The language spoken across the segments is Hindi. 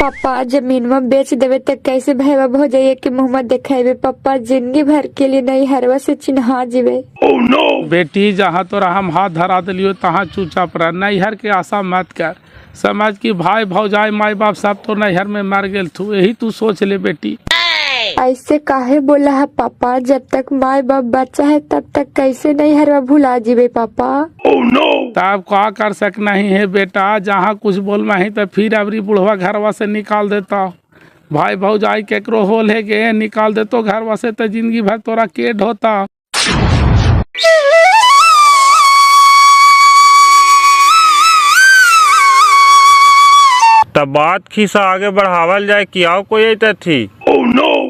पापा जमीनवा बेच देवे तो कैसे भैया हो जाइए कि मुँह देखेबे। पापा जिंदगी भर के लिए नहीं हरवा से चिन्हा जीवे। बेटी जहाँ तोरा हम हाथ धरा दिलियो तहाँ चुपचाप रह, नैहर के आशा मत कर। समझ कि भाई भौजाई माई बाप सब तो नैहर में मर गेल थू, यही तू सोच ले बेटी। ऐसे काहे बोला है पापा, जब तक माई बाप बच्चा है तब तक कैसे नहीं हरवा भुला जीवे पापा। तब का कर सकना ही है बेटा, जहाँ कुछ बोलना ही तो फिर अबरी बुढ़वा घरवा से निकाल देता। भाई भौजाई केकरो होल है के निकाल देतो घरवा से तो जिंदगी भर तोरा के ढोता। तब बात खिसा आगे बढ़ावल जाए कि आओ कोई ऐसा थी।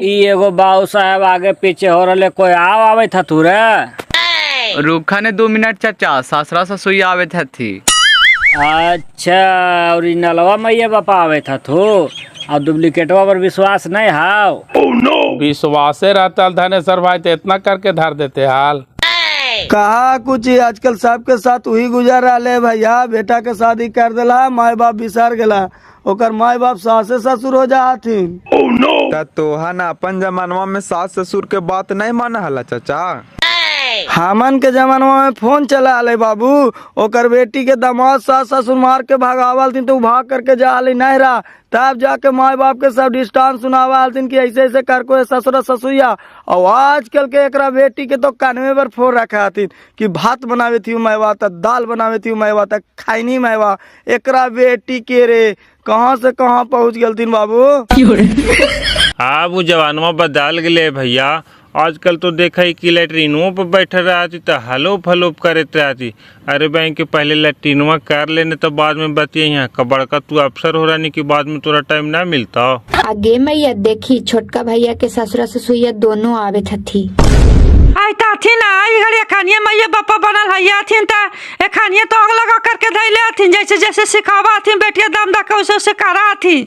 ई एगो बाबू साहब आगे पीछे हो रहे, कोई आओ आवे था तू रे। रुखा ने 2 मिनट चाचा, ससुरा ससुई आवे थी। अच्छा, और ई नलवा मैया बापा आवे था तू, और डुप्लीकेटवा पर विश्वास नहीं हाव। विश्वासे रहता धनेश्वर भाई तो इतना करके धर देते हाल। कहा कुछ ही आजकल सबके साथ वही गुजर रहा है भैया। बेटा के शादी कर दिला, माई बाप बिसार गला, ओकर माई बाप सासे ससुर हो जाथिन। तोहन अपन जमानवा में सास ससुर के बात नहीं माना हला चाचा। हमन के जमानवा में फोन चला ले बाबू, ओकर बेटी के दामाद सास ससुर मार के भगावल थी तो भाग करके जा ले नहीं रहा, तब जाके माँ बाप के सब डिस्टांस सुनावल थी कि ऐसे ऐसे कर को ससुर ससुया। और आजकल के एकरा बेटी के तो कानवे पर फोन रखा थी कि भात बनावे थी मैवा तक, दाल बनावे थी मैवा तक, खाइनी मैवा। एकरा बेटी के रे कहाँ से कहाँ पहुँच गल थी बाबू। हाँ वो जवानवा बदल गए भैया। आजकल तो देखा ही कि लेटरिनों पर बैठे रहती तो हलोप हलोप करते रहती। अरे बैंक के पहले लेटरिनवा कर लेने तो बाद में बतिए यहाँ कबड़ का तू अफसर हो रहा कि बाद में तोरा टाइम ना मिलता। आगे मैया देखी छोटका भैया के ससुरा ससुइया दोनों आवे थी। आई ताथी ना ई घड़ी खानिया मैया बापा बनल हइया थीन त ए खानिया तो अग लगा करके धइले हथिन, जैसे जैसे सिखावा हथिन बेटिया दम दका वैसे वैसे करा हथिन।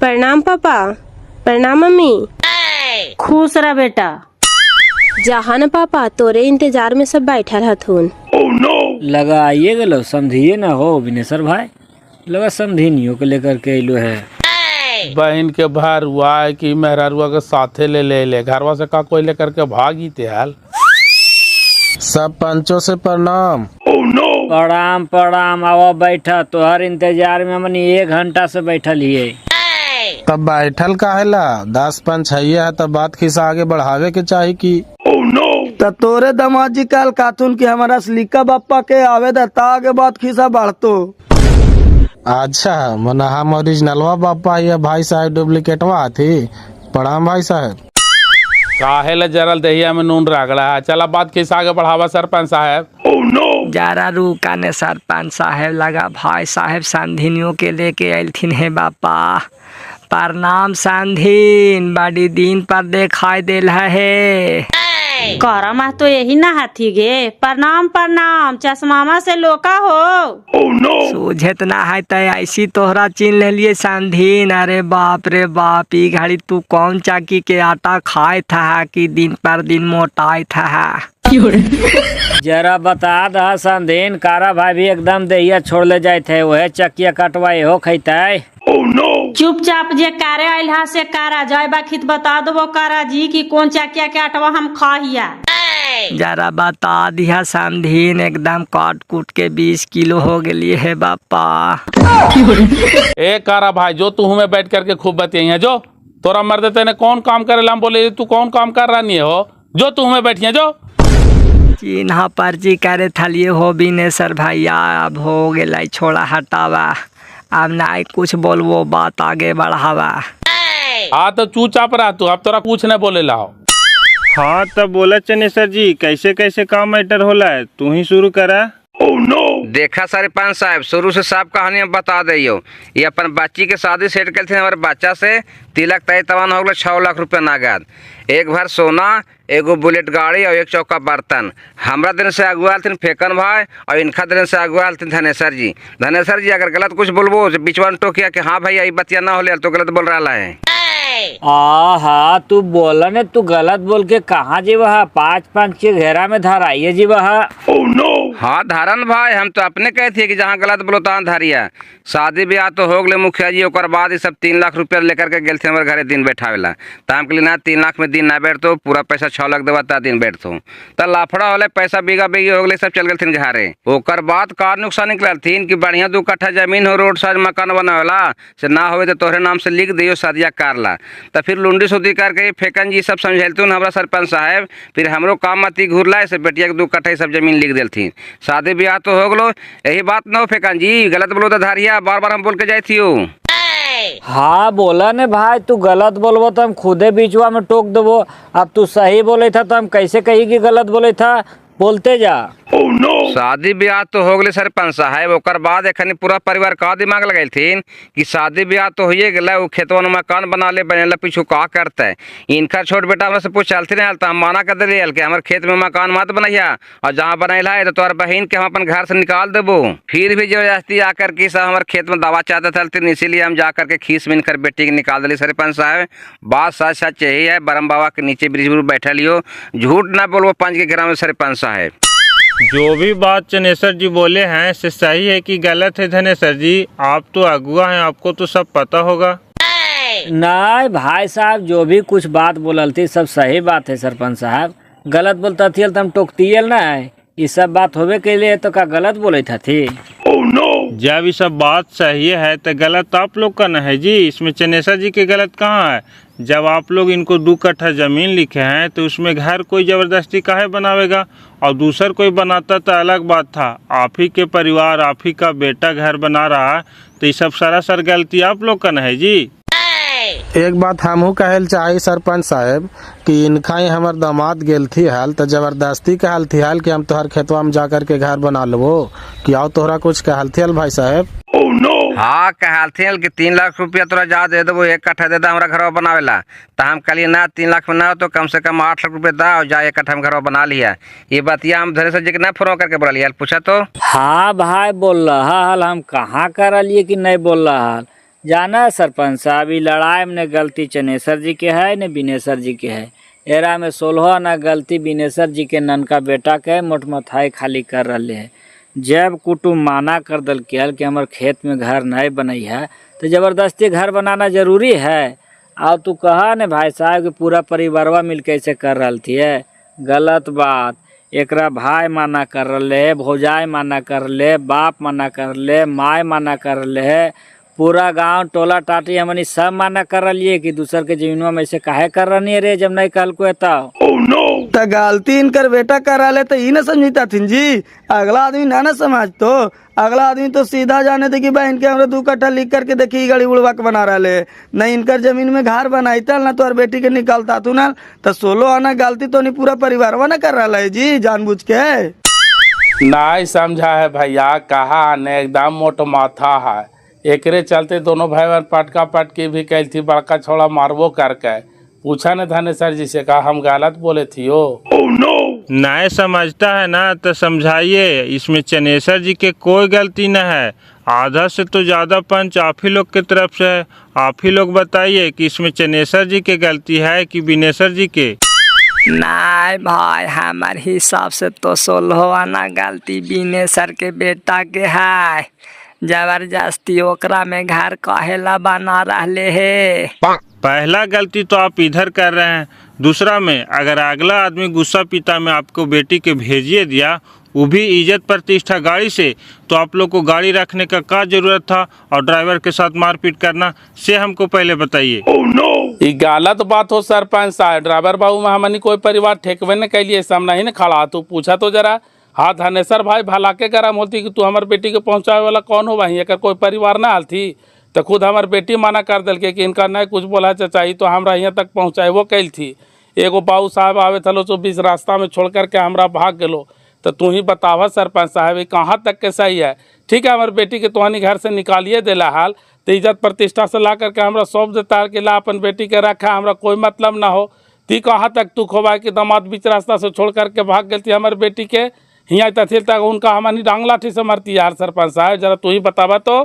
प्रणाम पापा। प्रणाम मम्मी। खुश रह बेटा। जहाँ न पापा तोरे इंतजार में सब बैठल हथुन। लगा आइए गलो, समझिए ना हो विनेश्वर भाई, लगा समझिनियो को लेकर के अलो है। बहन के भर हुआ है कि मेहरुआ के साथे ले घरवा से का कोई लेकर के भागी थे हाल। सब पंचों से प्रणाम। प्रणाम प्रणाम, आओ बैठा, तोहर इंतजार में हमनी 1 घंटा से बैठल हिये। तब बैठल काहेला, 10 पंच है तब बात खिसा आगे बढ़ावे के चाही की। तो तोरे दामाद जी कल काथुन की हमारा सलीका बापा के आवेदा ता आगे बात खिसा बढ़तो। अच्छा मना हम ओरिजिनलवा बापा या भाई साहब डुप्लीकेटवा थी। प्रणाम भाई साहब। काहे ले जरल दहिया में नून रगड़ा है। चला बात खिसा आगे बढ़ावा सरपंच साहब। जरा रुका ने सरपंच साहब, लगा भाई साहब संधिनियों के लेके आयलथिन है बापा। प्रणाम संधीन, बड़ी दिन पर दिखाई देल है। करमा तो यही ना हाथी गे। प्रणाम प्रणाम, चश्मामा से लोका हो। सूझत ना है तो ऐसी तोहरा चिन्ह ले लिए संधीन। अरे बाप रे बाप, ई घड़ी तू कौन चाकी के आटा खाए था कि दिन पर दिन मोटाई था। जरा बता दा संधीन, कारा भाई भी एकदम दहिया छोड़ ले जाए थे, वह चकिया कटवाए हो खैते। चुपचाप जे कारे आइल हा से कारा जाए बाखित बता दो कारा जी की कौन चाकिया के आटवा हम खाहिया। जरा बता दिया समधीन, एकदम काट कूट के 20 किलो हो गई है बापा। ए कारा भाई जो तू हमें बैठ करके खूब बतिया जो तोरा मर देते ने कौन काम करे हम बोले तू कौन काम कर रहा नहीं हो, जो तू हमें बैठिए जो। चिन्ह पर्ची करे थलिए हो विनेश्वर भैया, अब हो गया छोड़ा हटावा, अब ना कुछ बोलवो बात आगे बढ़ावा। हाँ तो चुपचाप रहा तू, अब तोरा कुछ नहीं बोले लाओ। हाँ तब बोला चनेश्वर जी, कैसे कैसे काम मैटर होला है, तू ही शुरू करा। देखा सरपंच साहब, शुरू से सब कहानी बता दियो। ये अपन बच्ची के शादी सेट कर थे, हमारे बच्चा से तिलक तय तवान हो गया 6 लाख रुपया नगद, 1 भर सोना, एगो बुलेट गाड़ी और 1 चौका बर्तन। हमरा दिन से अगुआल थे फेकन भाई और इनका दिन से अगुआल थे धनेश्वर जी। धनेश्वर जी अगर गलत कुछ बोलबो बीचवन टोकिया कि हाँ भैया ये बतिया ना हो तो गलत बोल रहा है। हाँ तू बोला ने, तू गलत बोल के कहाँ जी वहा 5-5 के घेरा में धराइए जी वहा। हाँ धारन भाई, हम तो अपने कहते हैं कि जहाँ गलत बोलो तहाँ धारिया। शादी ब्याह तो हो गए मुखिया जी, और बाद ये सब 3 लाख रुपया लेकर के गेल थे हमारे घरे दिन बैठावेला। तो हम कहली ना 3 लाख में दिन ना बैठतो, पूरा पैसा 6 लाख देवा ता दिन बैठतो। तो लाफड़ा होले, पैसा बीघा बीघी हो गए, सब चल गए थे घरे। ओकर बाद का नुकसान निकल थीन कि बढ़िया 2 कट्ठा जमीन हो, रोड साइड मकान बनावेला से ना हो तो तोहरे नाम से लिख दियो शादिया कर ला। तो फिर लुंडी सुदी करके फेकन जी सब समझेलतून हमारा सरपंच साहब। फिर हमरो काम मती घुरला से बेटिया के 2 कट्ठा सब जमीन लिख देलथिन। शादी ब्याह तो हो गलो, यही बात न हो फेकन जी, गलत बोलो तो धारिया, बार बार हम बोल के जाए थियो। हाँ बोला ने भाई, तू गलत बोलबो तो हम खुदे बीचवा में टोक देबो। अब तू सही बोले था तो हम कैसे कही कि गलत बोले था, बोलते जा। शादी ब्याह तो हो गए सरपंच साहब, ओकर बाद एखन पूरा परिवार का दिमाग लगाई थीन कि शादी ब्याह तो होइए गया, वो खेतवा में मकान बना ले, बनेला पीछू का करते। इनका छोट बेटा हमरा से पूछ चलते नहीं तो हम माना कर दिले कि हमारे खेत में मकान मत बनैया, और जहाँ बनैला है तो तोहर बहन के हम अपन घर से निकाल देबो। फिर भी जबरदस्ती आकर के सब हमारे खेत में दवा चाहते थे, इसीलिए हम जा करके खींच मिन कर बेटी के निकाल दिली सरपंच साहब। बात सच सच यही है, बरम बाबा के नीचे ब्रिज पर बैठा लियो, झूठ ना बोलो 5 के ग्राम में सरपंच साहब। जो भी बात चनेसर जी बोले हैं से सही है कि गलत है धनेसर जी? आप तो अगुआ हैं, आपको तो सब पता होगा। नहीं भाई साहब, जो भी कुछ बात बोलल थी सब सही बात है सरपंच साहब। गलत बोलता थी तो हम टोकती ना है, ये सब बात होवे के लिए तो का गलत बोले थी। जब ये सब बात सही है तो गलत आप लोग का न है जी, इसमें चनेसर जी के गलत कहाँ है? जब आप लोग इनको 2 कट्ठा जमीन लिखे हैं तो उसमें घर कोई जबरदस्ती काहे बनावेगा, और दूसर कोई बनाता तो अलग बात था। आप ही के परिवार, आप ही का बेटा घर बना रहा, तो ये सब सरासर गलती आप लोग का न है जी। एक बात हमहू कहल चाही सरपंच साहब कि इनका ही हमार दामाद गेल थी हाल, तो जबरदस्ती कहल थी हाल कि हम तोहर खेतवा में जा करके घर बना लेबो, कि आओ तोहरा कुछ कहल थी भाई साहब? हाँ कहल थे कि 3 लाख रुपया तोरा जा दे देबो, 1 कट्ठा दे दे हमारा घर बनावेला। तो हम कहलिए ना 3 लाख में ना हो तो कम से कम 8 लाख रुपया दा, और जा 1 कट्ठा में घर बना लिया। ये बतिया हम धनेसर जी के ना फोन करके बोला लिया, पूछा तो। हाँ भाई बोल रहा हाल, हम कहाँ कर लिए कि नहीं बोल रहा हाल। जाना सरपंच साहब, ये लड़ाई में गलती चनेसर जी के है न बिनेसर जी के है। एरा में 16 न गलती बिनेसर जी के ननका बेटा के मोटमथाई खाली कर रहे है। जब कुटुम माना कर दल के कि हमारे खेत में घर नहीं बनई है तो जबरदस्ती घर बनाना जरूरी है। और तू कहा न भाई साहब कि पूरा परिवारवा मिल कैसे कर रही थी, गलत बात। एकरा भाई माना कर रहे, भौजाई माना कर ले, बाप माना कर ले, माय माना कर ले, पूरा गांव टोला टाटी हमनी सब माना कर रही है कि दूसर के जमीनवा में ऐसे काहे कर रही है रे, जब नहीं कल को तो गलती इनकर बेटा करा ले तो ये न समझता थी जी, अगला आदमी ना समझ। तो अगला आदमी तो सीधा जाने थे कि भाई इनके हमारे 2 कट्ठा लिख करके देखी गाड़ी उड़वा के बना रहा ले, नहीं इनकर जमीन में घर बनाईता ना तो और बेटी के निकालता तू ना, तो 16 आना गलती तो नहीं पूरा परिवार ना कर रहा है जी जानबूझ के। नहीं समझा है भैया, कहा ने एकदम मोट माथा है, एकरे चलते दोनों भाई बहन पटका पटकी भी कैल थी, बड़का छोड़ा मारबो करके। पूछा न धनेसर जी से, कहा हम गलत बोले थी हो। नहीं समझता है ना तो समझाइए, इसमें चनेसर जी के कोई गलती न है। आधा से तो ज़्यादा पंच आप ही लोग की तरफ से है। आप ही लोग बताइए कि इसमें चनेसर जी की गलती है कि बिनेसर जी के? नहीं भाई, हमारे हिसाब से तो 16 आना गलती बिनेसर के बेटा के है। जबरदस्ती ओकरा में घर काहेला बना रहे है। पहला गलती तो आप इधर कर रहे हैं, दूसरा में अगर अगला आदमी गुस्सा पीता में आपको बेटी के भेजिए दिया, वो भी इज्जत प्रतिष्ठा गाड़ी से, तो आप लोग को गाड़ी रखने का क्या जरूरत था, और ड्राइवर के साथ मारपीट करना से हमको पहले बताइए। ये गलत बात हो सरपंच साहब, ड्राइवर बाबू में हमनी कोई परिवार ठेकवे न कैलिए, सामना ही न खड़ा। तू पूछा तो जरा, हाँ धनेसर भाई भला के गरम होती कि तू हमारे बेटी के पहुँचावे वाला कौन हो वहीं, अगर कोई परिवार ना आल थी तो खुद हमारे बेटी माना कर दिल के कि इनका नहीं कुछ बोला चाहिए, तो हमरा यहाँ तक पहुँचाए वो कैल थी। एगो बाबू साहब आवे थलो जो बीच रास्ता में छोड़ करके हमरा भाग गलो, तो तू ही बतावा सरपंच साहब कहाँ तक के सही है। ठीक है, हमारे बेटी के तोहनी घर से निकालिए देला हाल, तो इज्जत प्रतिष्ठा से ला करके हमरा सौंप देता कि ला अपन बेटी के रखा, हमरा कोई मतलब ना हो। ती कहाँ तक तू खोबा कि दामाद बीच रास्ता से छोड़ करके भाग गई थी हमारे बेटी के, यहाँ तक उनका हमारी डांग लाठी से मरती यार। सरपंच साहब जरा तू ही बतावा तो।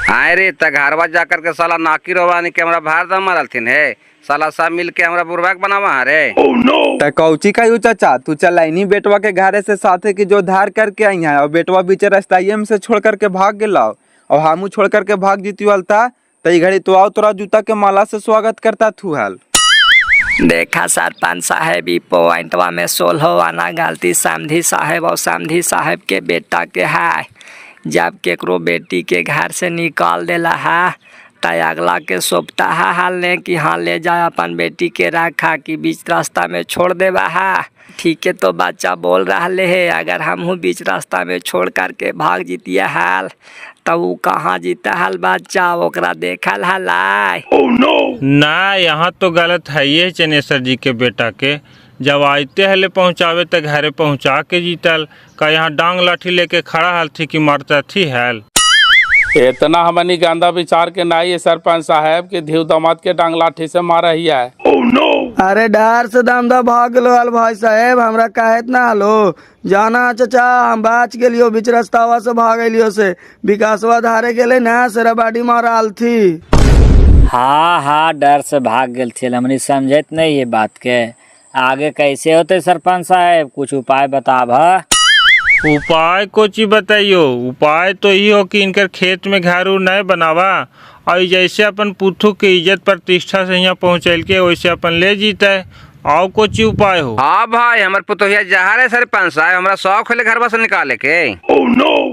आए रे त घरवा जाकर के साला नाकी रोवानी के हमरा भार दम मारलथिन है, साला सब मिल के हमरा बुरबाक बनावा रे। त कौची का यू चाचा, तू चलाइनी बेटवा के घरे से साथे की जो धार करके आई है और बेटवा बीच रास्ताइये में से छोड़ करके भाग गेला और हमू छोड़ करके भाग जीती वालता तई घड़ी तो आओ तोरा जूता के माला से स्वागत करता थू हाल। देखा सरपंच साहब ई पॉइंटवा में 16 आना गलती समधी साहब और समधी साहब के बेटा के है। जब केकरो बेटी के घर से निकाल देला है त अगला के सोपता है हाल ने कि हाँ ले जा अपन बेटी के रखा कि बीच रास्ता में छोड़ देवा है। ठीक है तो बच्चा बोल रहा है अगर हम बीच रास्ता में छोड़ करके भाग जीतिए हाल तब वो कहाँ जीता हाल बच्चा ओकरा देखल हलाई। ना यहाँ तो गलत है ये चनेसर जी के बेटा के, जब आते हले पहुँचावे तक घरे पहुँचा के जीतल का यहाँ डांग लाठी लेके खड़ा हल थी कि मारता थी हल। इतना हमनी गंदा विचार के नहीं है सरपंच साहब के धिव दामाद के डांग लाठी से मारा ही है। अरे डर से दमदा भाग लो हल भाई साहब, हमरा कहत ना हलो जाना चाचा हम बाच गेलियो बीच रास्तावा से भाग लियो से विकासवा धारे गेले ना सेरा बाड़ी मारल थी। हाँ हाँ डर से भाग गए थे, हमने समझत नहीं ये बात के। आगे कैसे होते सरपंच साहब, कुछ उपाय बताब। उपाय कोची बताइयो, उपाय तो ये हो कि इनकर खेत में घर उर नहीं बनावा और जैसे अपन पुथु के इज्जत प्रतिष्ठा से यहाँ पहुँचल के वैसे अपन ले जीते और कोची उपाय हो। हाँ भाई हमर पुतोहिया जहा रे सरपंच साहब, हमरा शौक होले घरवा से निकाले के।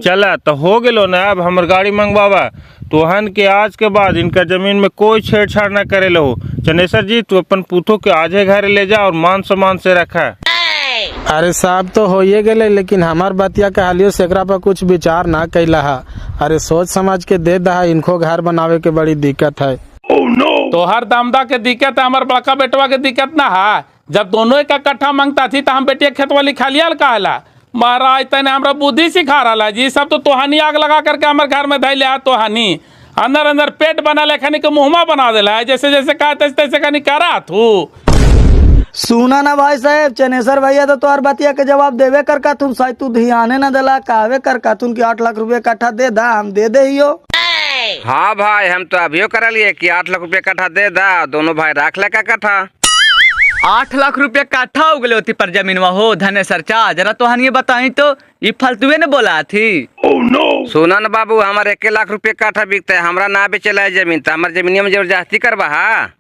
चला तो हो गेलो ना, अब हमर गाड़ी मंगवावा तोहन के आज के बाद इनका जमीन में कोई छेड़छाड़ न करे लो। चनेसर जी तू अपन पुथु के आजे घर ले जा और मान सम्मान से रखा। अरे साहब तो होइए गेले लेकिन हमार बतिया कहलियो सेकरा पर कुछ विचार ना कैला है। अरे सोच समझ के दे दहा, इनको घर बनावे के बड़ी दिक्कत है। तो हर दामदा के दिक्कत है, हमारे बड़का बेटवा के दिक्कत ना है। जब दोनों एक कट्ठा मांगता थी तो हम बेटिया खेत वाली खालिया कहला महाराज तने हमरा बुद्धि सिखा रहा जी। सब तो तोहानी आग लगा करके हमारे घर में धैले है, तोहानी अंदर अंदर पेट बना ले खनी के मुहमा बना देला है, जैसे जैसे कहा तैसे तैसे कनी करा तू। सुना ना भाई साहब, चनेसर भैया तो तोहर बतिया के जवाब देवे करका तुम शायद तू ध्याने न देला, कहवे करका तुम की 8 लाख रुपए कट्ठा दे दा, हम दे दे हियो। हाँ भाई हम तो अभियो कर लिए कि 8 लाख रुपये कट्ठा दे दा, दोनों भाई रख ले का कट्ठा। 8 लाख रुपया काठा हो गए होती पर जमीनवा हो धनेसर चा, जरा तो हन ये बताई तो ये फालतुए ने बोला थी। सुना न बाबू हमारे 1 लाख रुपये काठा बिकता है, हमरा ना बेचेला है जमीन, तो हमारे जमीनिया में जबरदस्ती करवा।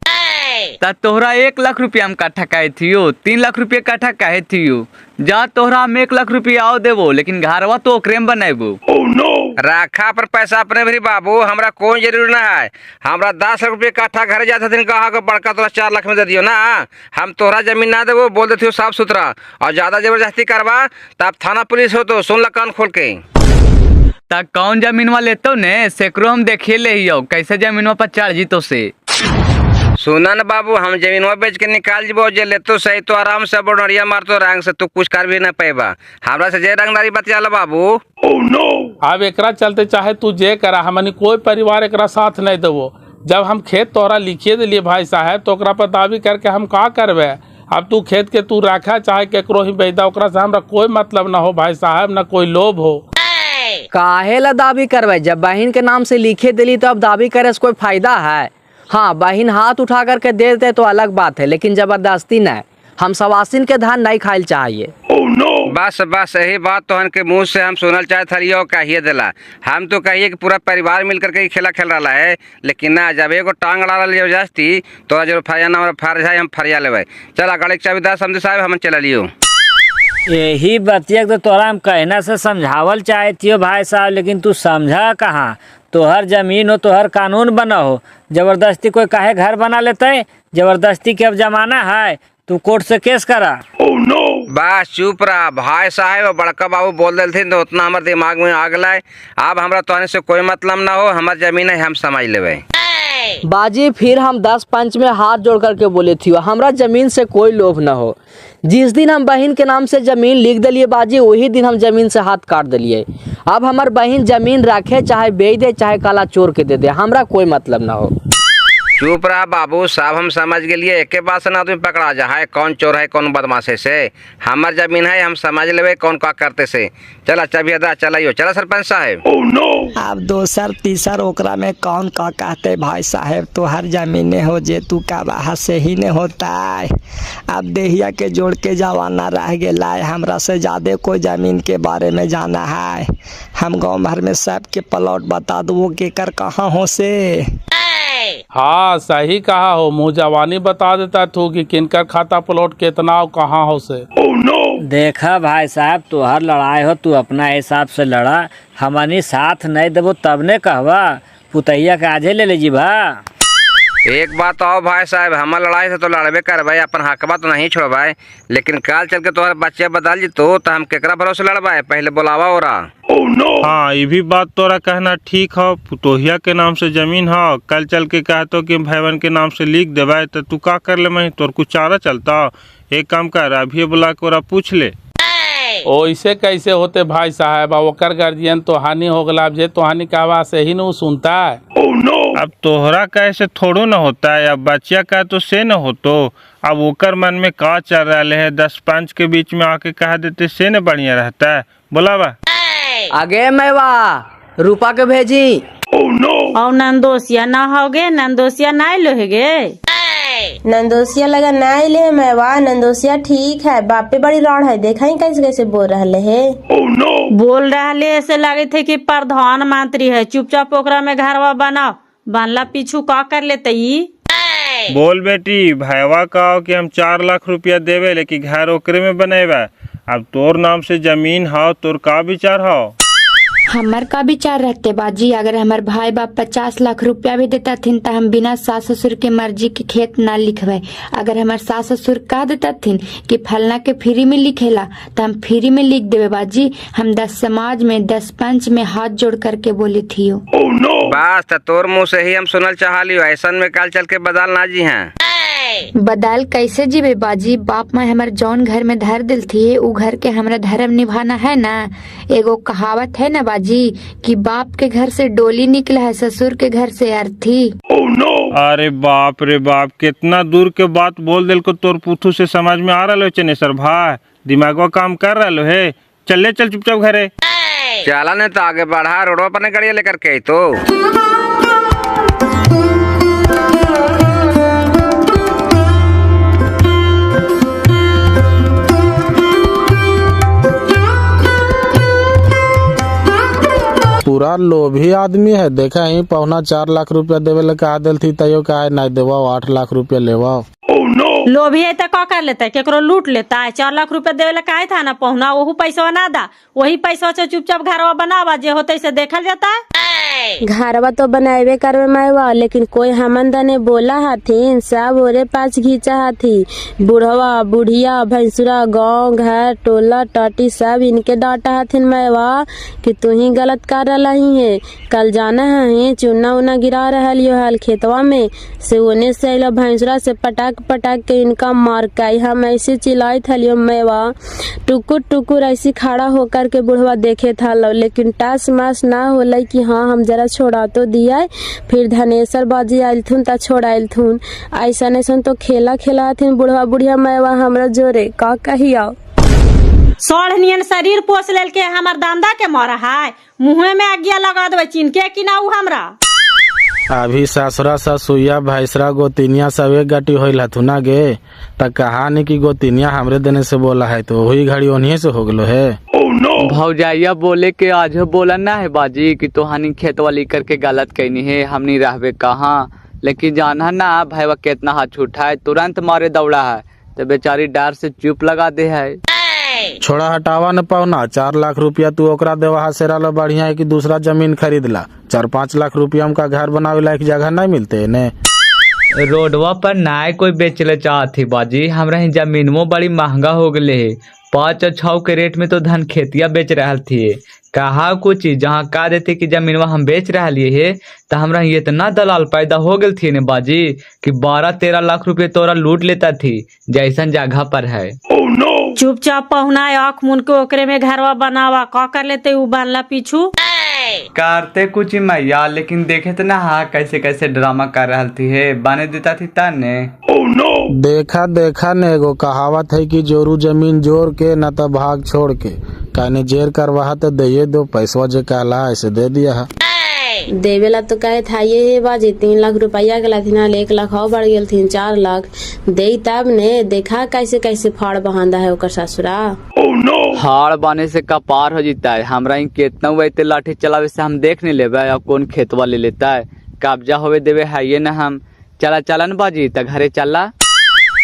तोहरा 1 लाख रुपया हम काठा कहे थियो, 3 लाख रुपया काठा कहे थियो। जा तोहरा हम 1 लाख रुपया आओ देवो लेकिन घरवा तो ओकरे में बनाबो। रखा पर पैसा अपने भी बाबू, हमरा कोई जरूरी ना है। हमरा 10 लाख रुपये काठा घर जाते थे, कहा कि बड़का तोरा 4 लाख में दे दियो ना, हम तोहरा जमीन ना देवो, बोल देती हो साफ सुथरा। और ज्यादा जबरदस्ती करवा तब थाना पुलिस हो तो सुन ला कान खोल के। तब कौन जमीनवा लेतो ने सेकरो हम देखिए ले ही कैसे जमीनवा पर चढ़ जीतो से। सुना न बाबू हम जमीनवा बेच के निकाल जीबो, जे लेतो सही तो आराम से बोनरिया मारतो रंग से तू कुछ कर भी ना पाएबा। हमरा से जे रंगदारी बतियाला बाबू। अब एकरा चलते चाहे तू जे करा, हमनी कोई परिवार एकरा साथ नहीं देवो। जब हम खेत तोहरा लिखिए दिलिए भाई साहब तो ओकरा पर दावी करके हम का करबे। अब तू खेत के तू रखा चाहे केकरो ही बेदा, ओकरा से हमरा कोई मतलब ना हो भाई साहब, ना कोई लोभ हो। काहे ला दावी करवे, जब बहन के नाम से लिखे दिली तो अब दावी करे से कोई फायदा है। हाँ बहन हाथ उठा करके दे देते तो अलग बात है, लेकिन जबरदस्ती नहीं। हम सवासिन के धान नहीं खाइल चाहिए। बस बस यही बात तो के मुंह से हम सुनल चाहे थरियो कहिए दिला। हम तो कहिए कि पूरा परिवार मिलकर के खेला खेल रहा है, लेकिन ना जब एगो टांग अड़ा लियो जास्ती तो जरूर फरिया ना फर्ज है, हम फरिया लेवे। चला गाड़ी के चाबीदार समझे साहब हम चला लियो। यही बतिया तो तोरा हम कहना से समझावल चाहे थियो भाई साहब, लेकिन तू समझा कहाँ। तोहर जमीन हो, तोहर कानून बना हो, जबरदस्ती कोई काहे घर बना लेते। जबरदस्ती के अब जमाना है, तू कोर्ट से केस करा। बस चुप रहा भाई साहब, बड़का बाबू बोल दिल थे तो उतना हमारे दिमाग में आ गया। अब हमरा तोहने से कोई मतलब ना हो, हमार जमीन है हम समझ लेवे। बाजी फिर हम 10 पंच में हाथ जोड़ करके बोले थी हमरा जमीन से कोई लोभ न हो। जिस दिन हम बहन के नाम से जमीन लिख दिलिए बाजी, वही दिन हम जमीन से हाथ काट दिलिए। अब हमार बहन जमीन रखे चाहे बेच दे चाहे काला चोर के दे दे, हमरा कोई मतलब ना हो। चुप रहा बाबू साहब, हम समझ गए। एक बात से ना तुम पकड़ा जा है कौन चोर है कौन बदमाशे से। हमार जमीन है हम समझ लेवे कौन का करते से। चला चाबी अदा चलाइयो। चला सरपंच साहब। अब दोसर तीसर ओकरा में कौन का कहते भाई साहब, तो हर जमीने हो जे तू का बाहर से ही नहीं होता है। अब देहिया के जोड़ के जवाना रह गया है, हमरा से ज़्यादा कोई ज़मीन के बारे में जाना है। हम गांव भर में सबके प्लॉट बता दो के कर कहाँ हो से। हाँ सही कहा हो, मुँह जवानी बता देता तू कि किनकर खाता प्लॉट कितना और कहाँ हो से। देखा भाई साहब, तुहार लड़ाई हो तू अपना हिसाब से लड़ा, हमनी साथ नहीं देबो तब ने कहवा पुतैया के आजे ले लीजी भा। एक बात आओ भाई साहब, हमार लड़ाई से तो लड़बे कर भाई, अपन हकबा तो नहीं छोड़ भाई, लेकिन काल चल के तुम्हारे बच्चे बदल जी तो हम केकरा भरोसे लड़बाए, पहले बुलावा हो रहा। हाँ ये भी बात तोरा कहना ठीक हो, पुतोहिया के नाम से जमीन हो, कल चल के कहतो कि भाईवन के नाम से लिख देवाए तो तू का कर ले, मैं तोर कुछ चारा चलता। एक काम कर, अभी बुला के ओरा पूछ ले। ओइसे कैसे होते भाई साहब, ओकर गार्जियन तो हानि हो गला, जे तो हानि का आवाज से ही न सुनता है। अब तोहरा कैसे थोड़ो न होता है, अब बच्चिया का तो से न हो तो अब ओकर मन में का चल रहा है, 10-5 के बीच में आके कह देते से न बढ़िया रहता है। बोलावा आगे मैवा रूपा के भेजी। और नंदोसिया ना होगे, नंदोसिया ना लोगे। नंदोसिया लगा नहीं ले मैं वाह, नंदोसिया ठीक है, बापे बड़ी राड़ है, देखा ही कैसे कैसे बोल रहे है। बोल रहे ऐसे लगे थे कि प्रधानमंत्री है, चुपचाप ओकरा में घरवा बनाओ, बनला पीछू का कर लेते ही। बोल बेटी, भाईवा का कि हम 4 लाख रुपया देवे, लेकिन घर ओकरे में बनेबा। अब तोर नाम से जमीन हो, तोर का विचार हो? हमार का विचार रहते बाजी, अगर हमार भाई बाप 50 लाख रुपया भी देता थिन तो हम बिना सास ससुर के मर्जी के खेत ना लिखवाए। अगर हमार सास ससुर कह देता थिन कि फलना के फ्री में लिखेला तो हम फ्री में लिख देवे बाजी। हम 10 समाज में 10 पंच में हाथ जोड़ करके बोली थी। बस तो तोर मुँह से ही हम सुनल चाह लियो, ऐसा में कल चल के बदल ना जी हैं। बदाल कैसे जीवे बाजी, बाप माँ हमारे जौन घर में धर दिल थी उ घर के हमरा धर्म निभाना है ना। एगो कहावत है ना बाजी कि बाप के घर से डोली निकला है, ससुर के घर से अर्थी। अरे बाप रे बाप, कितना दूर के बात बोल दिल को तोर पुथू से समझ में आ रहा है चनेसर भाई, दिमागवा काम कर रहा है। चल चुपचाप घरे चला नहीं तो आगे बढ़ा, रोडवा पर गाड़िया लेकर के तो। पूरा लोभी आदमी है, देखा ही 4.25 लाख रुपया देवे ले कहा दिल थी, तयो कहा नहीं देवा, 8 लाख रुपया लेवा। लोभी है तो का कर लेता है, केकरो लूट लेता है। 4 लाख रुपया देवे ला काहे था ना पहुना, वही पैसा ना दा, वही पैसा से चुपचाप घरवा बनावा, जे होते से देखल जाता है। घरवा तो बनावे करवे मैवा, लेकिन कोई हमन दने बोला हथिन, सब ओरे पास घींचा हथी। बुढ़वा बुढ़िया भैंसुरा गांव घर टोला टाटी सब इनके डांटा हथिन मैवा कि तू ही गलत कर रहा है। कल जाना है चुना उना गिरा रहा हाल खेतवा में से, ओने से भैंसुरा से पटाक पटाक के इनका मार काई हम ऐसे चिल्लाई थलियो मैवा। टुकुर टुकुर ऐसी खड़ा होकर के बुढ़वा देखे था लो, लेकिन टास मास ना होला कि हाँ हम जरा छोड़ा तो दिया। फिर धनेश्वर बाजी आयल थुन ता छोड़ायल थुन, ऐसा ऐसा तो खेला खेला हथिन बुढ़वा बुढ़िया मैवा हमरा जोरे का कहिया। सोढ़नियन शरीर पोस लेल के हमार दांदा के मारा है, मुँह में आगिया लगा देवे, चिनके कि ना उ हमरा। अभी ससुरा ससुया भैसरा गोतिनिया सब एक गटी होइल हथुना गे, त कहानी की गोतिनिया हमरे देने से बोला है तो वही घड़ी उन्हीं से हो गलो है। भौजाइया बोले के आज बोला ना है बाजी कि तोहानी खेत वाली करके गलत कहनी है, हमनी रहबे कहाँ। लेकिन जाना ना भाईवा कितना हाथ छूटा है, तुरंत मारे दौड़ा है, तो बेचारी डर से चुप लगा दे है। छोड़ा हटावा न पाओना, 4 लाख रुपया तू ओकरा देवा से रहा बढ़िया है कि दूसरा जमीन खरीद ला। 4-5 लाख रुपया हमका घर बनावे लायक जगह नहीं मिलते ने। रोडवा पर ना कोई बेचले चाहती बाजी, हमरा ही जमीनों बड़ी महंगा हो गले है। 5 और 6 के रेट में तो धन खेतिया बेच रहा थी। कहा कुछ जहाँ कह देते कि जमीनवा हम बेच रहा है, तो हमरा इतना दलाल पैदा हो गल थी ने बाजी कि 12-13 लाख रुपए तोरा लूट लेता थी जैसन जगह पर है। चुपचाप पहुना आँख मुन के ओकरे में घरवा बनावा, का कर लेते उ बनला पीछू। करते कुछ मैया, लेकिन देखे तो ना हाँ कैसे कैसे ड्रामा कर रहा थी है, बने देता थी ताने। देखा ने एगो कहावत है कि जोरू जमीन जोर के न तो भाग छोड़ के, कहने जेर करवा तो दे दो, पैसा जे कहला ऐसे दे दिया है। देवेला तो कहे था ये बाजी 3 लाख रुपया के लाथिन 1 लाख और बढ़ गेल 4 लाख दे तब ने देखा कैसे कैसे फाड़ बहांदा है ओकर ससुरा। हाड़ बाने से कपार हो जीता है। हमरा इन कितना वैते लाठी चलावे से हम देख नहीं लेबे अब कौन खेतवा ले लेता है। कब्जा होवे देवे है ये ना हम चला चलन बाजी त घरे चला।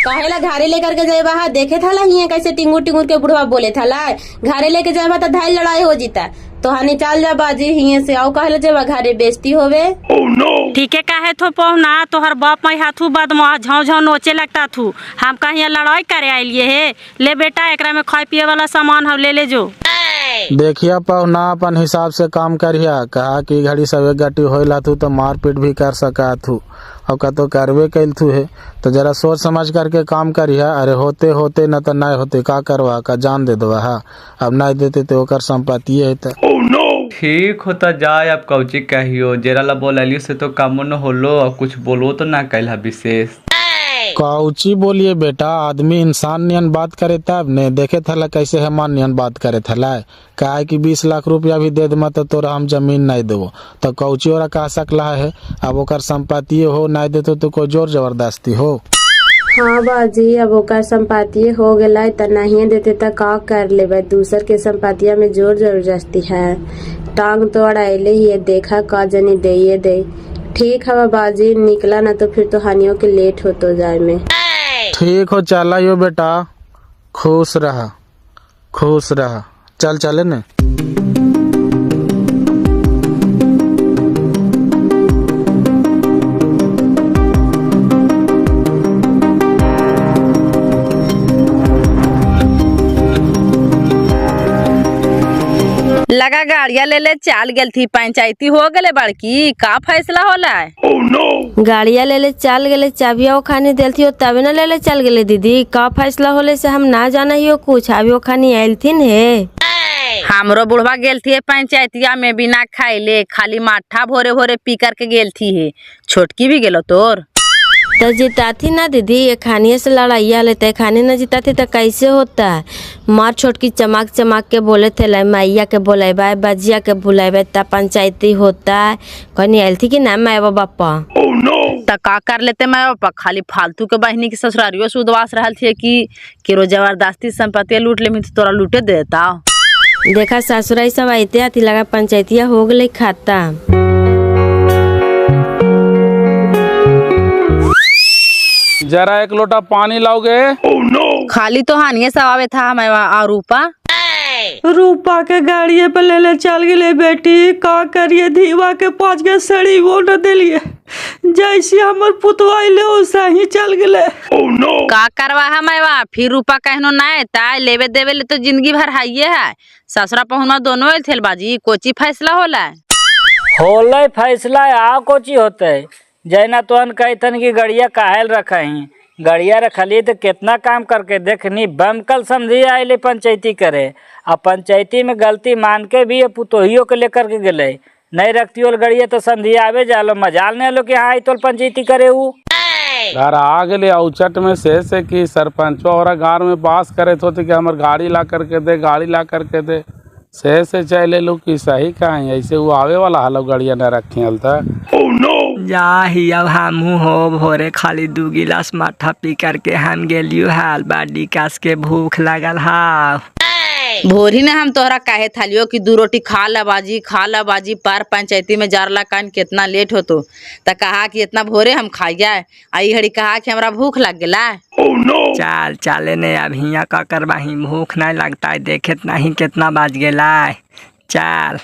काहेला घरे लेकर के जाए बहा देखे था हिया कैसे टिंगुर टिंगुर के बुढ़वा बोले था ला घरे लेके जाए तो धाई लड़ाई हो जीता तो हनी चल जा बाजी हिया से आओ कहले जेबा घरे बेइज्जती होवे। ठीक है काहे थो पहुना तोहर बाप मैं हाथू बदमा झाँव झाँव नोचे लगता थू हम कहीं लड़ाई करे आइलिए हे ले बेटा एकरा में खाए पिए वाला सामान हम ले जो। देखिया पहुना अपन हिसाब से काम करिया कहा कि घड़ी सवे गटी होइला थू तो मारपीट भी कर सका थू और का तो करवे कैल थू है तो जरा सोच समझ करके काम करिया। अरे होते होते न तो नहीं होते का करवा का जान दे दवा हा अब नहीं देते तो ओकर संपत्ति है तो ठीक होता जाए अब कौची कहियो जेरा ला बोलियो से तो काम न होलो और कुछ बोलो तो ना कैला विशेष। कौची बोलिए बेटा आदमी इंसान नियन बात करे तब ने देखे थला कैसे हेमान नियन बात करे थला कहा कि 20 लाख रुपया भी दे दमा तो तोरा हम जमीन नहीं देवो तो कौची और कह सकला है अब ओकर संपत्ति हो नहीं देतो तो कोई जोर जबरदस्ती हो। हाँ बाजी अब ओकर संपत्ति हो गला त नहीं देते त का कर लेबे दूसर के संपत्तिया में जोर जबरदस्ती है टांग तो अड़ाइले ही देखा का जनी दे ठीक है बाजी निकला ना तो फिर तो हानियों के लेट हो तो जाए में। ठीक हो चला यो बेटा खुश रहा चल चले ने। लगा गाड़िया ले ले चाल गेल थी पंचायती हो गले बड़की का फैसला होला है। गाड़िया ले ले चल गेले चाबिया वो खानी दिल थी तबे न ले ले चल गेले दीदी का फैसला होले से हम ना जाना ही कुछ अभी वो खानी आयल थी ने। हमरो बुढ़वा गेल थी पंचायतिया में बिना खाइले खाली माठा भोरे भोरे पी करके गेल थी है छोटकी भी गेलो तोर तो जीता थी ना दीदी ये खानिए से लड़ाइया लेते खाने न जीता थी तो कैसे होता है मार छोटकी चमक के बोले थे मैया के बुलाए बजिया के बुलाए तब पंचायती होता है कहीं आयल थी कि ना माए बापा तो का कर लेते मैं पापा खाली फालतू के बहनी की ससुरारियों से उदवास रहल थी कि रोज जबरदस्ती संपत्ति लूट ले तो तोरा लूटे देता देखा ससुराई सब आते आती लगा पंचायतिया हो गई खाता। जरा एक लोटा पानी लाओगे। खाली तो हानिए सब आवे था मैं और रूपा के गाड़िए पे ले ले चल गए बेटी का करिए धीवा के 5 के सड़ी वो न दिलिए जैसे हमर पुतवा ले वैसा ही चल गए। का करवा है मैं फिर रूपा कहनो ना ताय लेवे देवे ले तो जिंदगी भर हाइये है ससुरा पहुना दोनों थे बाजी कोची फैसला होला फैसला आ कोची होते जैना तोहन कहतन की गड़िया काहेल रखही गड़िया रखली तो कितना काम करके देखनी बमकल समझी आये पंचायती करे अब पंचायती में गलती मान के भी पुतोहियों के लेकर के गले नहीं रखती हो गड़िया तो समझी आवे जालो मजाल नहीं लो कि हाँ तो पंचायती करे घर आ गए औचट में से कि सरपंच और गाँव में बास करे तो कि हमार गाड़ी ला करके दे से चले लो कि सही कहीं ऐसे वो आवे वाला हाल गड़िया न रखी हलता जा ही अब हमू हो भोरे खाली 2 गिलास माठा पी करके हम गेलियो हाल बाडी कास के भूख लागल हा भोरी ने हम तोहरा काहे थालियो कि 2 रोटी खा ला बाजी पर पंचायती में जारला कान कितना लेट हो तो कहा कि इतना भोरे हम खाइया आई घड़ी कहा कि हमरा भूख लग गला। चल चले ने अब हिया का करवाही भूख नहीं लगता है देखे नहीं कितना बाज गेला चल।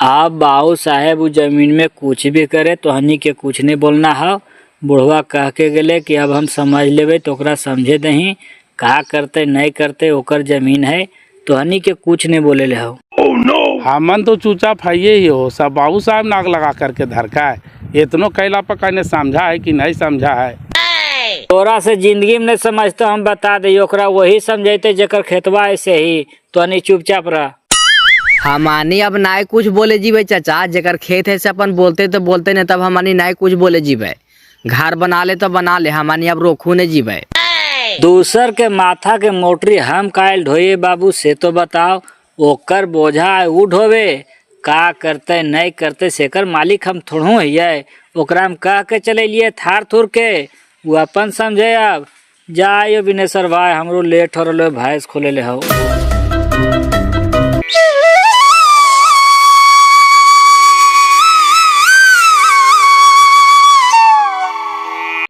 आप बाबू साहेब वो जमीन में कुछ भी करे तो हनी के कुछ नहीं बोलना है बुढ़वा कह के गले कि अब हम समझ लेवे तो ओकरा समझे दही कहा करते नहीं करते ओकर जमीन है तो हनी के कुछ नहीं बोले ले हो। हमन तो चूचा फाइये ही हो सब बाबू साहब नाक लगा करके धरका है इतनो कैला पर कहने समझा है कि नहीं समझा है तोरा से जिंदगी में नहीं समझते हम बता दे ओकरा वही समझते जेकर खेतवा ऐसे ही तो हनी चुपचाप रह। हमानी अब नाय कुछ बोले जीवे चाचा जेकर खेत है से अपन बोलते तो बोलते नहीं तब हमानी नाय कुछ बोले जीवे घर बना ले तो बना ले हमानी अब रोकू नहीं जीवे। दूसर के माथा के मोटरी हम कायल ढोए बाबू से तो बताओ ओकर बोझा उ ढोवे का करते नहीं करते सेकर मालिक हम थोड़ो है, ओकरा हम कह के चले लिए थार थुर के, वो अपन समझे। अब जाइयो बिनेश्वर भाई, हमरो लेट हो रहा है, भैंस खोले ले हो।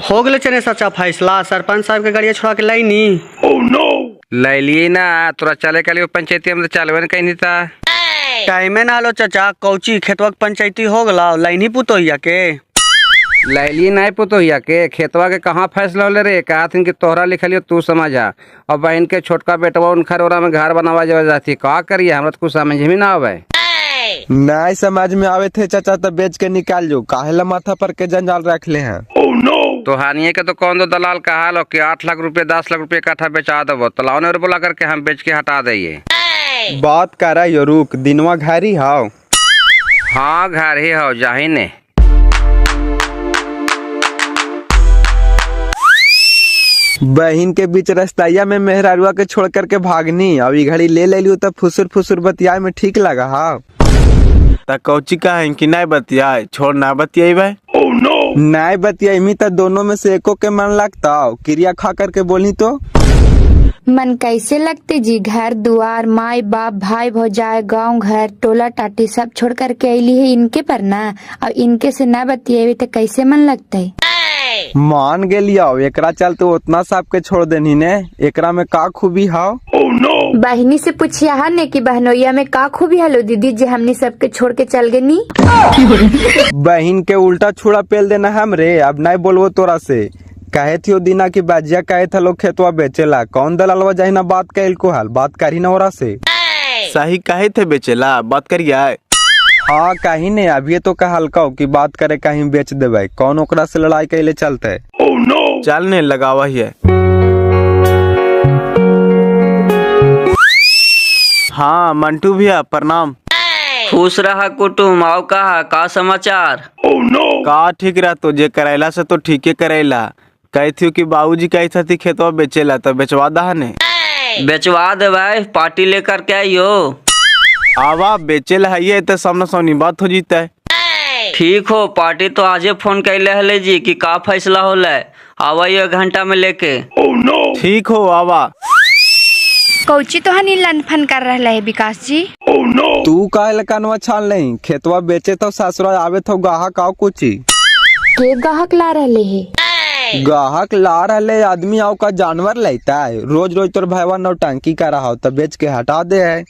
हो गए चने सच्चा फैसला, सरपंच साहब के गाड़िया छोड़ा के लाई नी। ले लिए ना, तोरा चले के लिए पंचायती में तो चलवे कहीं नहीं था। टाइमे ना लो चाचा, कौची खेतवा के पंचायती हो गला, लाइनी पुतोहिया के ले लिए नहीं पुतोहिया के, खेतवा के कहाँ फैसला होले रे, कहा थी कि तोहरा लिखलियो तू समझा, और बहन के छोटका बेटवा उनखर ओरा में घर बनावा जाती, का करिए, हमरा तो कुछ समझ में ना आवे। नहीं समझ में आवे थे चाचा, तो बेच के निकाल जो, काहेला माथा पर के जंजाल रख ले हैं। तो हानिए के तो कौन दो दलाल कहा लो कि 8 लाख रुपए 10 लाख रुपए कट्ठा बेचा दो, तो लाओ ने बोला करके हम बेच के हटा दिए। बात कर रहा रुक, दिनवा घर ही हाओ। हाँ घर ही हो जाही ने। बहन के बीच रस्ताइया में मेहरारुआ के छोड़ करके भागनी, अब घड़ी ले लियो तो फुसुर फुसुर बतियाए में ठीक लगा। हाँ ता कौची का है कि नहीं बतियाए, छोड़ ना बतियाई भाई। नहीं बतियाई तो दोनों में से एको के मन लगता, क्रिया खा करके बोली तो मन कैसे लगते जी, घर दुआर माई बाप भाई भौजाए गांव घर टोला टाटी सब छोड़ करके अली है इनके पर ना, और इनके से ना बतियावे तो कैसे मन लगते। मान गेलिया, एकरा चलते उतना सब के छोड़ देनी ने, एकरा में का खूबी हाव। बहनी से पूछिया हा ने कि बहनोइया में का खूबी हलो दीदी जे हमनी सबके छोड़ के चल गए नी। बहन के उल्टा छुड़ा पेल देना हमरे, अब नहीं बोलवो तोरा से। कहे थी दीना की बाजिया कहे था लोग खेतवा बेचेला, कौन दलालवा जाही ना बात कैल को हाल, बात करी ना ओरा से। सही कहे थे बेचेला, बात करिए। हाँ कहीं ने अभी तो कहा हल्का की बात करे कहीं बेच देवे, कौन ओकरा से लड़ाई कैले चलते। चल ने लगावा ही है। हाँ मंटू भैया प्रणाम। खुश रहा कुटुम, आओ कहा का समाचार। का ठीक रहा, तो जे करेला से तो ठीक है करेला। कही थी कि बाबूजी कही थी खेतवा बेचेला, तो बेचवा दहा ने। बेचवा दे भाई, पार्टी लेकर के आइयो। आवा बेचेला है ये तो सामने सामनी बात हो जीता है। ठीक हो, पार्टी तो आजे फोन कैले हले जी कि का फैसला होला, आवा 1 घंटा में लेके। ठीक हो आवा। कौची तो हनी लनफन कर रहा है विकास जी। तू काहे लकानवा छान नहीं, खेतवा बेचे तो ससुरा आवे तो गाहक आओ कुची के गाहक ला रहे है। गाहक ला रहे आदमी आओ का जानवर लेता है, रोज रोज तोर भाईवा नौटंकी कर रहा हो, तब बेच के हटा दे है।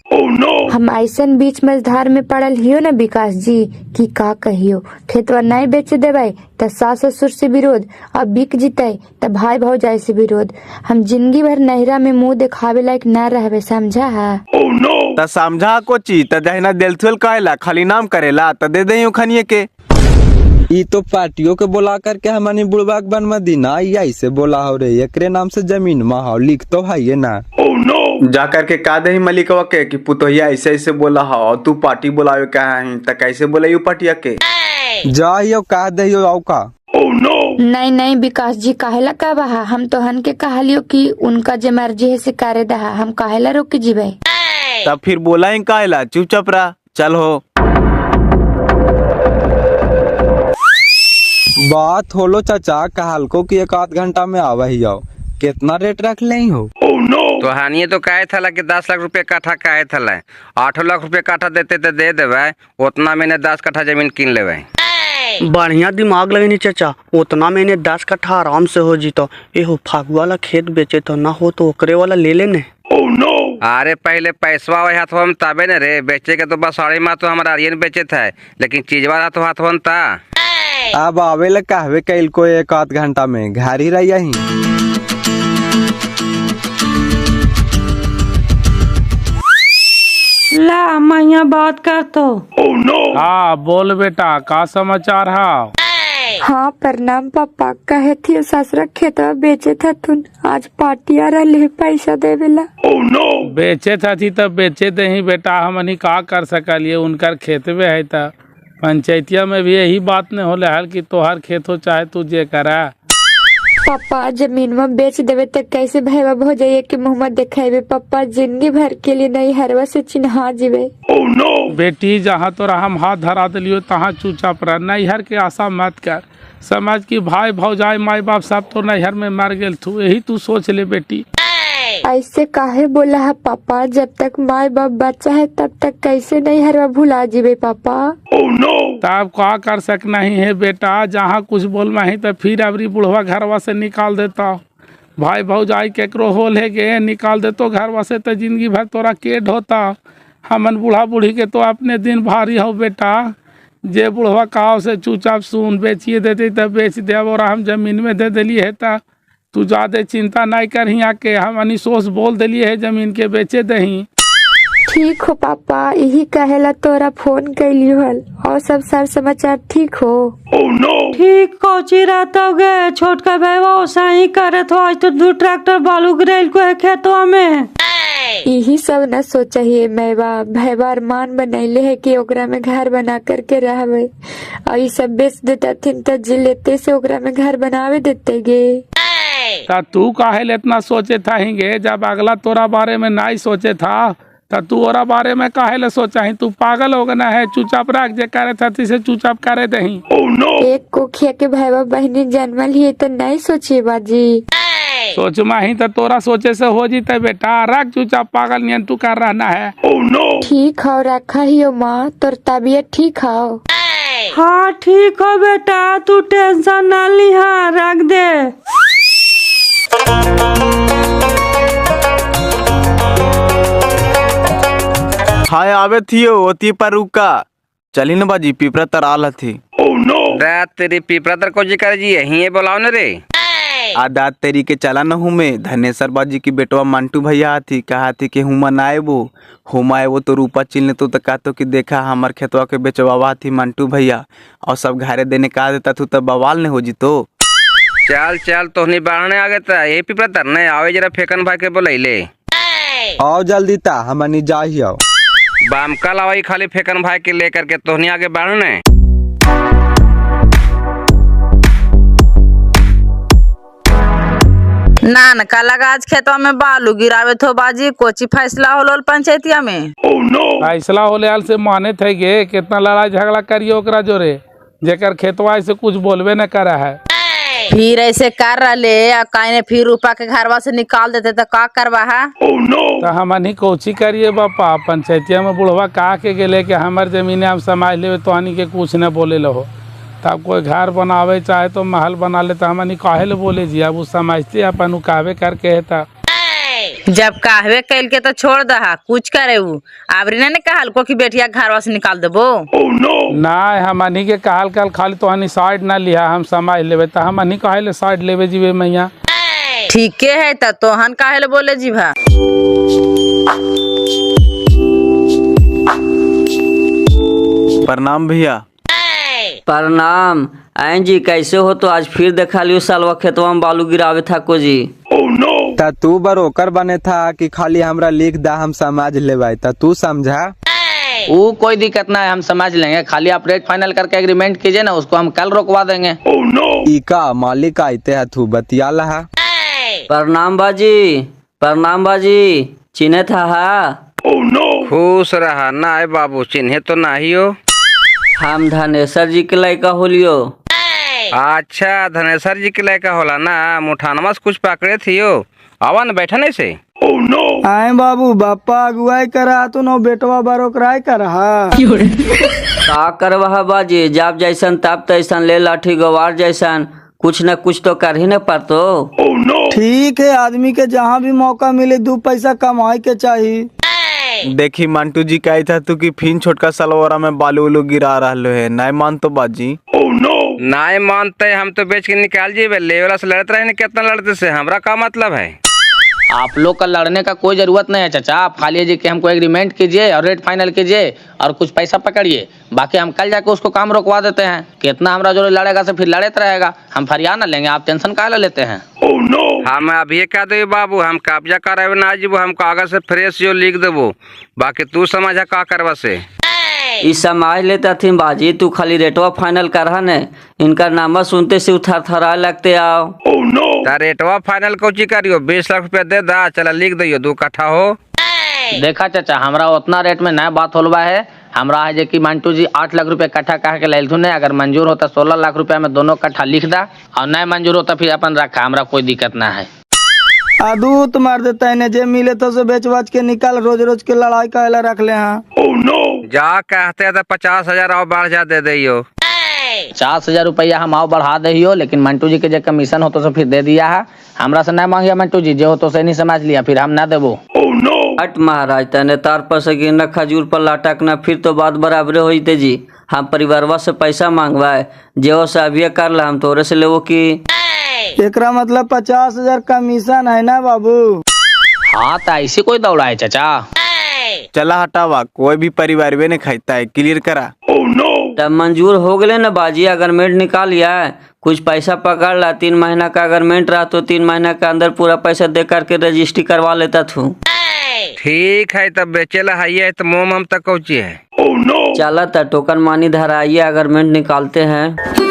हम ऐसन बीच मझधार में पड़ल हियो न विकास जी कि का कहियो, खेतवा नहीं बेच देवे त सास ससुर से विरोध, अब बिक जीते त भाई भौजाई से विरोध। हम जिंदगी भर नहरा में मुंह दिखावे लायक न रहवे, समझा है। त समझा कोची, त दहना दिलथुल कहेला खाली नाम करेला, त दे दे खनिए के। ई तो पार्टियों के बोला करके हमारी बुड़बाक बनवा दी ना, ऐसे बोला हो रे, एकरे नाम से जमीन माहौल लिख तो है ये ना। जा करके का दही मलिकवा के कि पुतोहिया ऐसे ऐसे बोला हो, तू पार्टी बुलावे कहा है, त कैसे बोला पार्टिया के। जाइयो कह दहियो आओ का। नहीं नहीं विकास जी काहेला का बहा, हम तो हन के कहलियो कि उनका जे मर्जी है से करे दहा, हम काहेला रोक के जीवे। तब फिर बोला ही काहेला, चुपचाप रहा, चल हो। बात होलो चाचा, कहल को कि 1 आध घंटा में आवा ही आओ, कितना रेट रख ले हो। तो हानिए तो कहे था कि 10 लाख रुपए कट्ठा कहे था, 8 लाख रुपए कट्ठा देते तो दे देवे, उतना मैंने 10 कट्ठा जमीन किन लेवे। बढ़िया दिमाग लगनी चाचा, उतना मैंने 10 कट्ठा आराम से हो जीतो। एहो फागु वाला खेत बेचे तो ना हो तो ओकरे वाला ले लेने। अरे पहले पैसवा वही हाथवा में तबे न रे, बेचे के तो बस साड़ी माँ तो हमारा आर्यन बेचे था, लेकिन चीजवा तो हाथवा में था। अब आवेला कहवे कैल को 1 आध घंटा में घर ही रही यही। ला मैया बात कर तो। हाँ बोल बेटा, का समाचार है। हाँ प्रणाम पापा, कहे थी ससुरा खेतवा बेचे था तुन, आज पार्टी आ रही पैसा देवेला। बेचे थी तब बेचे दे ही बेटा, हमनी का कर सकलिए, उनकर खेतवे है था। पंचायतिया में भी यही बात नहीं होले हल कि तोहार खेत हो चाहे तू जे करा। पापा जमीनवा बेच देवे तो कैसे भैया हो जाइए कि मुँह देखेबे। पापा जिंदगी भर के लिए नहीं हरवा से चिन्हा जीवे। बेटी जहाँ तोरा हम हाथ धरा दिलियो तहाँ चुपचाप रह, नैहर के आशा मत कर। समझ कि भाई भौजाई माई बाप सब तो नैहर में मर गेल थू, यही तू सोच ले बेटी। ऐसे काहे बोला है पापा, जब तक माई बाप बच्चा है तब तक कैसे नहीं हरवा भुला जीवे पापा। तब का कर सकना ही है बेटा, जहाँ कुछ बोल नहीं तो फिर अबरी बुढ़वा घरवा से निकाल देता। भाई भौजाई केकरो होल है गे निकाल देतो घरवा से तो जिंदगी भर तोरा के ढोता। हमन बूढ़ा बूढ़ी के तो अपने दिन भारी हो बेटा। जे बुढ़वा कहा से चुपचाप सुन बेचिए देते तब बेच दे और हम जमीन में दे दिली है ता तू ज्यादा चिंता नहीं कर हिया के हम अनिसोस बोल दिलिए है जमीन के बेचे दही। ठीक हो पापा, यही कहेला तोरा फोन कैलियो हल। और सब सर समाचार ठीक हो? ठीक कोची रहता गे, छोटका भैया सही करे तो आज तो 2 ट्रैक्टर बालू गिरेल को है खेतवा में। यही सब न सोचा ही मैवा भैया अरमान बनैले है कि ओकरा में घर बना करके रहवे और ये सब बेच देता थिन तो जी लेते से ओकरा में घर बनावे देते गे। ता तू काहे इतना सोचे था हिंगे, जब अगला तोरा बारे में नहीं सोचे था तो तू ओरा बारे में काहे ले सोचा ही। तू पागल हो गना है, चुपचाप रख जे करे था तिसे चुपचाप करे दही। एक कोखिया के भाई बहनी जन्मल ही तो नहीं सोचिए बाजी। सोच माही तो तोरा सोचे से हो जीते बेटा, रख चुपचाप, पागल नियन तू कर रहना है। ठीक हो रखा ही हो माँ, तोर तबीयत ठीक हो? हाँ ठीक हो बेटा, तू टेंशन ना लिहा, रख दे। हाय आवे थियो ओती पर रुका चली न बाजी पिपरा तर आल थी। रात तेरी पीपरा तर को जी कर जी यही बोलाओ न रे। आदात तेरी के चला न हूँ मैं धनेसर बाजी की बेटवा मंटू भैया थी, कहा थी कि हुमा ना आए वो तो रूपा चिल्ने तो कहतो कि देखा हमार खेतवा के बेचवा थी मंटू भैया और सब घरे देने कहा देता तू तब बवाल ने हो जी। तो चल चल तोहनी बाढ़ने आ गए था ये पीपरा तरने आवे जरा फेकन भाई के बोलैले। आओ जल्दी ता हमनी जाहियो। बाम कल आवाई खाली फेकन भाई के लेकर के तोहनी आगे बाढ़ने। ना कल आज खेतवा में बालू गिरावे थो बाजी, कोची फैसला होल पंचायतिया में। फैसला होले हाल से माने थे गे, कितना लड़ाई झगड़ा करिए ओकरा जोरे, जेकर खेतवा ऐसे कुछ बोलबे न करा है। फिर ऐसे कर रहे काहे फिर रूपा के घरवा से निकाल देते तो का करवा है। तो हमनी कोची करिए बापा, पंचायतिया में बुढ़वा कहा के गेले कि हमार जमीन हम समाज ले तो हनी के कुछ न बोले लो। तब कोई घर बनावे चाहे तो महल बना ले तो हमनी काहे ले बोले जी, अब वो समझते अपन कहवे करके है था। जब कहवे कैल के तो छोड़ दहा, कुछ करे उ आबरी ने कहल को कि बेटिया घरवा से निकाल देबो। ना हमनी के कहल कल खाली तो हनी साइड ना लिया हम समझ लेवे तो हमनी काहे ले साइड लेवे जीवे मैया। ठीक है तो तोहन काहे ले बोले जीभा। प्रणाम भैया। प्रणाम। आयन जी कैसे हो? तो आज फिर देखा लियो सालवा खेतवा में बालू गिरावे था को जी। ता तू बरोकर बने था कि खाली हमरा लिख दा हम समझ लेवाई, ता तू समझा। वो कोई दिक्कत ना है, हम समझ लेंगे, खाली आप रेट फाइनल करके एग्रीमेंट कीजिए ना, उसको हम कल रोकवा देंगे। इका मालिक आते है तू बतिया लहा। प्रणाम बाजी, प्रणाम बाजी, चिन्हे था खुश रहा ना है बाबू, चिन्हे तो ना ही हो। हम धनेसर जी के लड़का होलियो। अच्छा धनेसर जी के लड़का होला ना, मुठानमा से कुछ पकड़े थियो, आवा न बैठने से। आए बाबू बापा अगुवाई करा तो नो बेटवा बारो कराई करा। का करवा बाजी, जब जैसन तब तैसन ले लाठी गवार जैसन, कुछ न कुछ तो कर ही न पड़तो। ठीक है, आदमी के जहाँ भी मौका मिले 2 पैसा कमाई के चाहिए। देखी मंटू जी कही था तू कि फिन छोटका सलवारा में बालू उलू गिरा रहा है, नहीं मान तो बाजी। नहीं मानते हम तो बेच के निकाल जीवे, लेवला से लड़ते रहे कितना लड़ते से हमरा का मतलब है। आप लोग का लड़ने का कोई जरूरत नहीं है चाचा, आप खाली जी कि हमको एग्रीमेंट कीजिए और रेट फाइनल कीजिए और कुछ पैसा पकड़िए, बाकी हम कल जाके उसको काम रोकवा देते हैं। कितना हमरा जो लड़ेगा से फिर लड़ते रहेगा, हम फरियाद ना लेंगे, आप टेंशन काहे लेते हैं। हम अभी कह दे बाबू, हम कब्जा करावे ना जीवो, हम कागज से फ्रेश जो लिख देबो, बाकी तू समझा का करवा से। इस समाज लेता थी बाजी, तू खाली रेटवा फाइनल कर ने, इनका नाम सुनते से उथर थरा लगते आओ। ता रेटवा फाइनल कोची करियो 20 लाख रुपया दे दा, चला लिख दियो 2 कट्ठा हो। देखा चाचा हमरा उतना रेट में नया बात होलवा है। हमरा है जे कि मंटू जी 8 लाख रुपया कट्ठा कह के लेल थुने, अगर मंजूर होता 16 लाख रुपया में दोनों कट्ठा लिख दा, और नहीं मंजूर होता फिर अपन रखा, हमरा कोई दिक्कत ना है। आदूत मार देता है जे मिले तो से बेच बाच के निकाल, रोज रोज के लड़ाई का रख ले। हाँ जा कहते तो 50,000 और बढ़ जा दे दियो। 50,000 रुपया हम आओ बढ़ा दे हो, लेकिन मंटू जी के जो कमीशन हो तो से फिर दे दिया है। हमरा से नहीं मांगिया मंटू जी, जो हो तो से नहीं समझ लिया, फिर हम ना देबो। हट महाराज, तने तार पर से गिरना खजूर पर लाटकना, फिर तो बात बराबर होते जी। हम परिवारवा से पैसा मांगवाए, जो से अभी कर ला, हम तोरे से लेवो की। एकरा मतलब 50,000 कमीशन है ना बाबू? हाँ तो ऐसे कोई दौड़ा है चाचा। चला हटावा, कोई भी परिवार में नहीं खाता है, क्लियर करा। तब मंजूर हो गए ना बाजी, अग्रीमेंट निकाल लिया है, कुछ पैसा पकड़ ला, 3 महीना का अग्रीमेंट रहा तो 3 महीना के अंदर पूरा पैसा दे करके रजिस्ट्री करवा लेता था। ठीक है, तब बेचेला है तो मोम हम तक पहुँची है। चला था टोकन मानी धराइए, अग्रीमेंट निकालते हैं।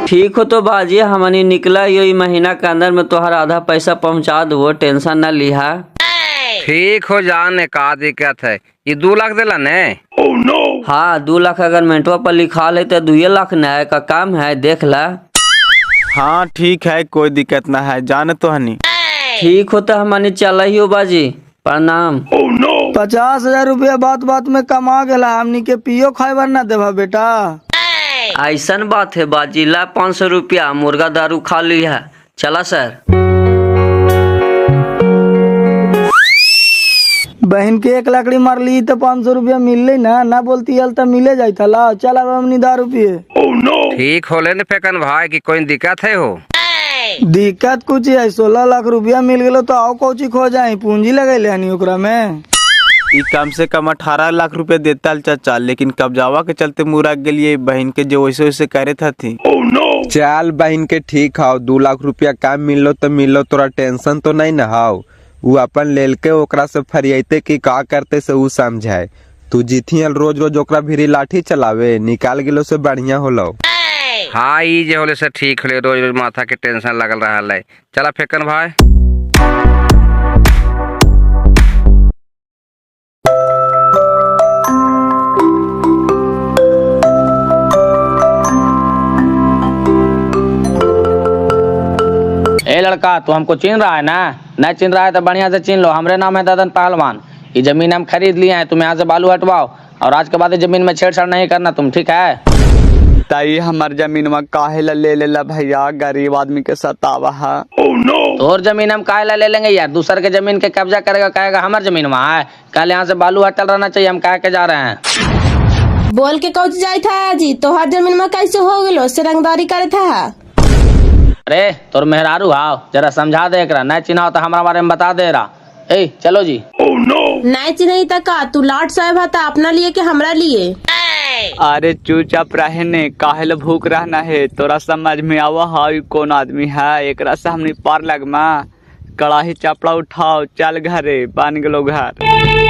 ठीक हो तो बाजी, हमनी निकला ये महीना के अंदर में तोहर आधा पैसा पहुंचा दो, टेंशन न लिहा। ठीक हो जाने का दिक्कत है। ये 2 लाख दिला ने? हाँ 2 लाख अग्रीमेंटवा पर लिखा है तो 2 लाख नया का काम है, देख ला। हाँ ठीक है, कोई दिक्कत ना है, जाने तो हनी। ठीक हो तो हमनी चल ही हो बाजी, प्रणाम। 50,000 रुपया बात बात में कमा गया, हमनी के पियो खाए ना देवा बेटा। ऐसन बात है बाजी, ला 500 रुपया, मुर्गा दारू खा ली है, चला सर। बहन के 1 लकड़ी मार ली तो 500 रुपया मिल ना बोलती हल तो मिले जाता ला। चल अब हमनी दारू पिए। ठीक हो लेने फेकन भाई की कोई दिक्कत है हो? दिक्कत कुछ है, 16 लाख रुपया मिल गलो तो आओ कोची खो जाए, पूंजी लगे ले ओकरा में। ये कम से कम 18 लाख रुपए देता चाचा, लेकिन कब्जावा के चलते मुरा के लिए बहन के जो वैसे वैसे करे थी। चल बहन के ठीक हाउ, 2 लाख रुपया काम मिलो तो मिलो, तोरा टेंशन तो नहीं न हाउ। वो अपन लेल के ओकरा से फरियाते कि का करते से ऊ समझाए। तू जीती रोज रोज ओकरा भी लाठी चलावे, निकाल गिलो से बढ़िया होलो। हाँ ये जो होले से ठीक होले, रोज रोज माथा के टेंशन लगल रहा है। चला फेकन भाई। ए लड़का, तू हमको चिन रहा है ना? नहीं चिन रहा है तो बढ़िया से चिन लो, हमरे नाम है ददन पहलवान। ये जमीन हम खरीद लिए हैं, तुम यहाँ से बालू हटवाओ, और आज के बाद जमीन में छेड़छाड़ नहीं करना तुम, ठीक है? ताई हमार जमीन में काहे ला ले लेला भैया, गरीब आदमी के सतावा है। तोर जमीन हम काहे ला ले लेंगे यार, दूसर के जमीन के कब्जा करेगा, कहेगा हमार जमीन वहाँ है। कल यहाँ से बालू हटल रहना चाहिए, हम कह के जा रहे हैं। बोल के कौच जाए था जी, तोहार जमीन में कैसे हो गलो से रंगदारी करे था? अरे तोर मेहरारू आओ, जरा समझा दे एकरा, नहीं चिन्हा तो हमारा बारे में बता दे रहा। ए चलो जी। नहीं चिन्ही तक का तू लाट साहब था अपना लिए कि हमरा लिए? अरे चुपचाप रहे ने, काहे भूख रहना है, तोरा समझ में आवा हाई कौन आदमी है, एकरा से हमनी पार लगमा। कड़ाही चपड़ा उठाओ, चल घरे, बन गलो घर।